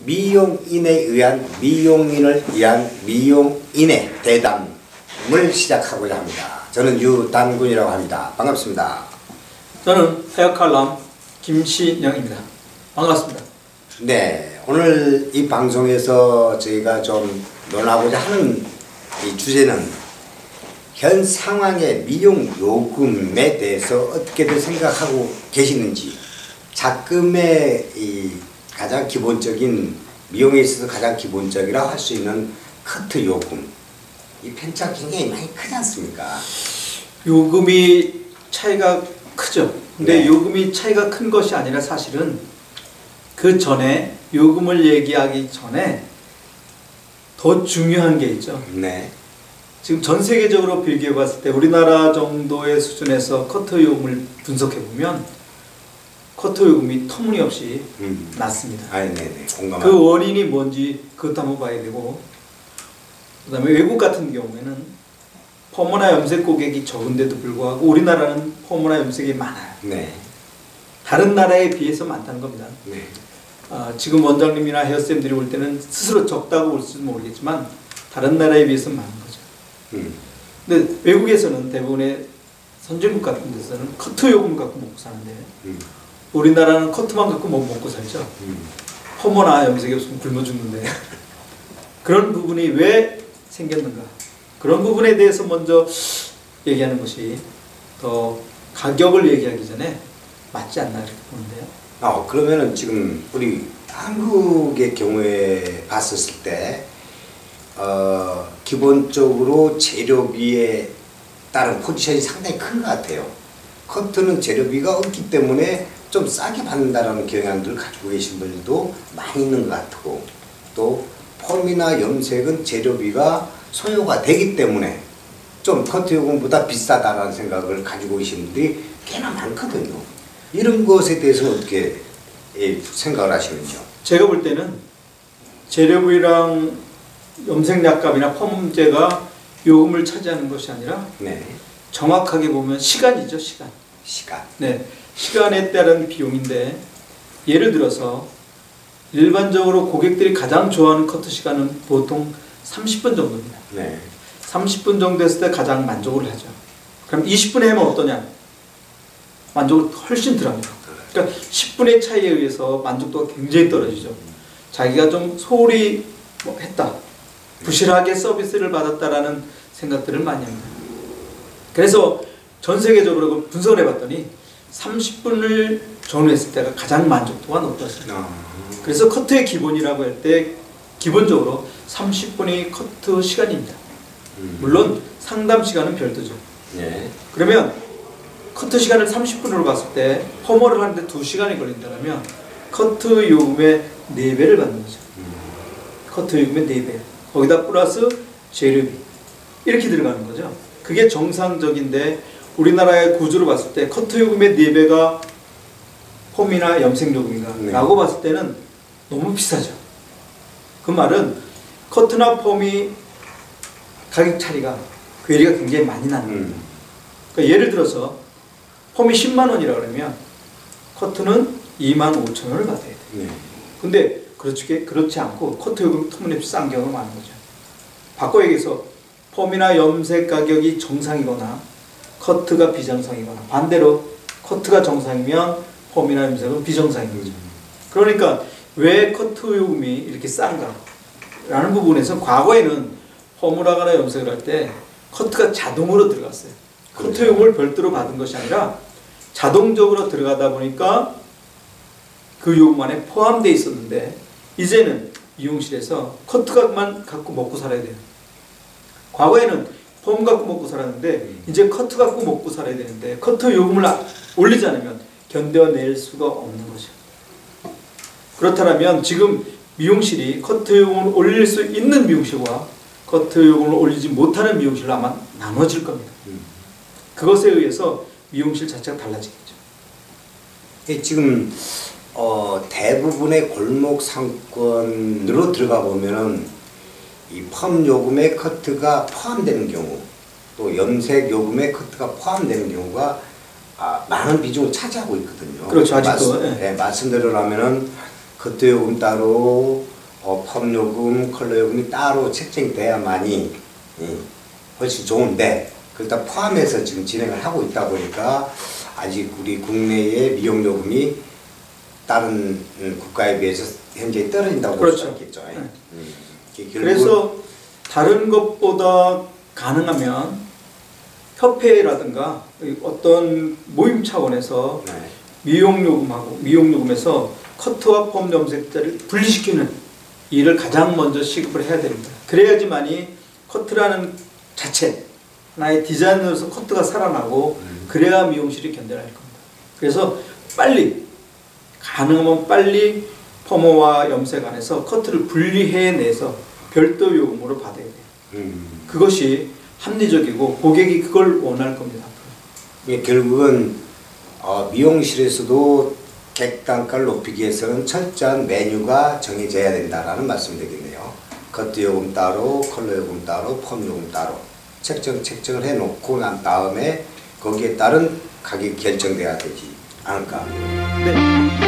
미용인에 의한 미용인을 위한 미용인의 대담을 시작하고자 합니다. 저는 유단군이라고 합니다. 반갑습니다. 저는 해역칼럼 김신영입니다. 반갑습니다. 네, 오늘 이 방송에서 저희가 좀 논하고자 하는 이 주제는 현 상황의 미용 요금에 대해서 어떻게들 생각하고 계시는지, 작금의 이 가장 기본적인, 미용에 있어서 가장 기본적이라 할 수 있는 커트 요금, 이 편차가 굉장히 많이 크지 않습니까? 요금이 차이가 크죠. 근데 네. 요금이 차이가 큰 것이 아니라 사실은 그 전에, 요금을 얘기하기 전에 더 중요한 게 있죠. 네. 지금 전 세계적으로 비교해 봤을 때 우리나라 정도의 수준에서 커트 요금을 분석해 보면 커트 요금이 터무니없이 낮습니다. 아, 네네. 공감합니다. 그 원인이 뭔지 그것도 한번 봐야 되고, 그 다음에 외국 같은 경우에는 펌이나 염색 고객이 적은데도 불구하고 우리나라는 펌이나 염색이 많아요. 네. 다른 나라에 비해서 많다는 겁니다. 네. 지금 원장님이나 헤어쌤들이 볼 때는 스스로 적다고 볼지도 모르겠지만 다른 나라에 비해서 많은 거죠. 근데 외국에서는 대부분의 선진국 같은 데서는 커트 요금 갖고 먹고 사는데 우리나라는 커트만 갖고 먹고 살죠. 펌이나 염색이 없으면 굶어 죽는데 그런 부분이 왜 생겼는가, 그런 부분에 대해서 먼저 얘기하는 것이 더 가격을 얘기하기 전에 맞지 않나 이렇게 보는데요. 그러면은 지금 우리 한국의 경우에 봤었을 때 기본적으로 재료비에 따른 포지션이 상당히 큰 것 같아요. 커트는 재료비가 없기 때문에 좀 싸게 받는다라는 경향들을 가지고 계신 분들도 많이 있는 것 같고, 또 펌이나 염색은 재료비가 소요가 되기 때문에 좀 커트 요금보다 비싸다라는 생각을 가지고 계신 분들이 꽤나 많거든요. 이런 것에 대해서는 어떻게 생각을 하시는지요? 제가 볼 때는 재료비랑 염색약값이나 펌제가 요금을 차지하는 것이 아니라 네. 정확하게 보면 시간이죠. 시간. 네, 시간에 따른 비용인데, 예를 들어서 일반적으로 고객들이 가장 좋아하는 커트 시간은 보통 30분 정도입니다. 네. 30분 정도 했을 때 가장 만족을 하죠. 그럼 20분에 하면 어떠냐? 만족을 훨씬 덜합니다. 그러니까 10분의 차이에 의해서 만족도가 굉장히 떨어지죠. 자기가 좀 소홀히 했다, 부실하게 서비스를 받았다라는 생각들을 많이 합니다. 그래서 전 세계적으로 분석을 해봤더니 30분을 전후했을 때가 가장 만족도가 높았습니다. 그래서 커트의 기본이라고 할 때 기본적으로 30분이 커트 시간입니다. 물론 상담 시간은 별도죠. 네. 그러면 커트 시간을 30분으로 봤을 때 펌을 하는데 2시간이 걸린다면 커트 요금의 4배를 받는 거죠. 커트 요금의 4배. 거기다 플러스 재료비. 이렇게 들어가는 거죠. 그게 정상적인데 우리나라의 구조로 봤을 때 커트 요금의 4배가 펌이나 염색 요금인가? 네. 라고 봤을 때는 너무 비싸죠. 그 말은 커트나 펌이 가격 차이가, 괴리가 굉장히 많이 나는 거예요. 그러니까 예를 들어서 펌이 10만 원이라 그러면 커트는 2만 5천 원을 받아야 돼요. 네. 근데 그렇지 않고 커트 요금이 터무니없이 싼 경우가 많은 거죠. 바꿔 얘기해서 펌이나 염색 가격이 정상이거나 커트가 비정상이거나, 반대로 커트가 정상이면 펌이나 염색은 비정상인 거죠. 그러니까 왜 커트 요금이 이렇게 싼가 라는 부분에서 과거에는 펌을 하거나 염색을 할 때 커트가 자동으로 들어갔어요. 커트 요금을 별도로 받은 것이 아니라 자동적으로 들어가다 보니까 그 요금 안에 포함되어 있었는데, 이제는 미용실에서 커트만 갖고 먹고 살아야 돼요. 과거에는 펌 갖고 먹고 살았는데 이제 커트 갖고 먹고 살아야 되는데, 커트 요금을 올리지 않으면 견뎌낼 수가 없는 거죠. 그렇다면 지금 미용실이 커트 요금을 올릴 수 있는 미용실과 커트 요금을 올리지 못하는 미용실로 아마 나눠질 겁니다. 그것에 의해서 미용실 자체가 달라지겠죠. 지금 대부분의 골목 상권으로 들어가 보면은 이 펌 요금에 커트가 포함되는 경우, 또 염색 요금에 커트가 포함되는 경우가 많은 비중을 차지하고 있거든요. 그렇죠. 아직도. 말씀대로라면은 커트 요금 따로, 펌 요금, 컬러 요금이 따로 책정돼야만이 훨씬 좋은데, 그걸 다 포함해서 지금 진행을 하고 있다 보니까 아직 우리 국내의 미용 요금이 다른 국가에 비해서 현재 떨어진다고 볼 수 그렇죠. 있겠죠. 네. 그래서 다른 것보다 가능하면 협회라든가 어떤 모임 차원에서 네. 미용요금하고 미용요금에서 커트와 펌 염색자를 분리시키는 일을 가장 먼저 시급을 해야 됩니다. 그래야지만이 커트라는 자체 하나의 디자인으로서 커트가 살아나고 그래야 미용실이 견뎌낼 겁니다. 그래서 빨리 가능하면 빨리 펌어와 염색 안에서 커트를 분리해내서 별도 요금으로 받아야 돼요. 그것이 합리적이고 고객이 그걸 원할 겁니다. 결국은 미용실에서도 객단가를 높이기 위해서는 철저한 메뉴가 정해져야 된다라는 말씀이 되겠네요. 커트 요금 따로, 컬러 요금 따로, 펌 요금 따로 책정을 해놓고 난 다음에 거기에 따른 가격이 결정돼야 되지 않을까. 네.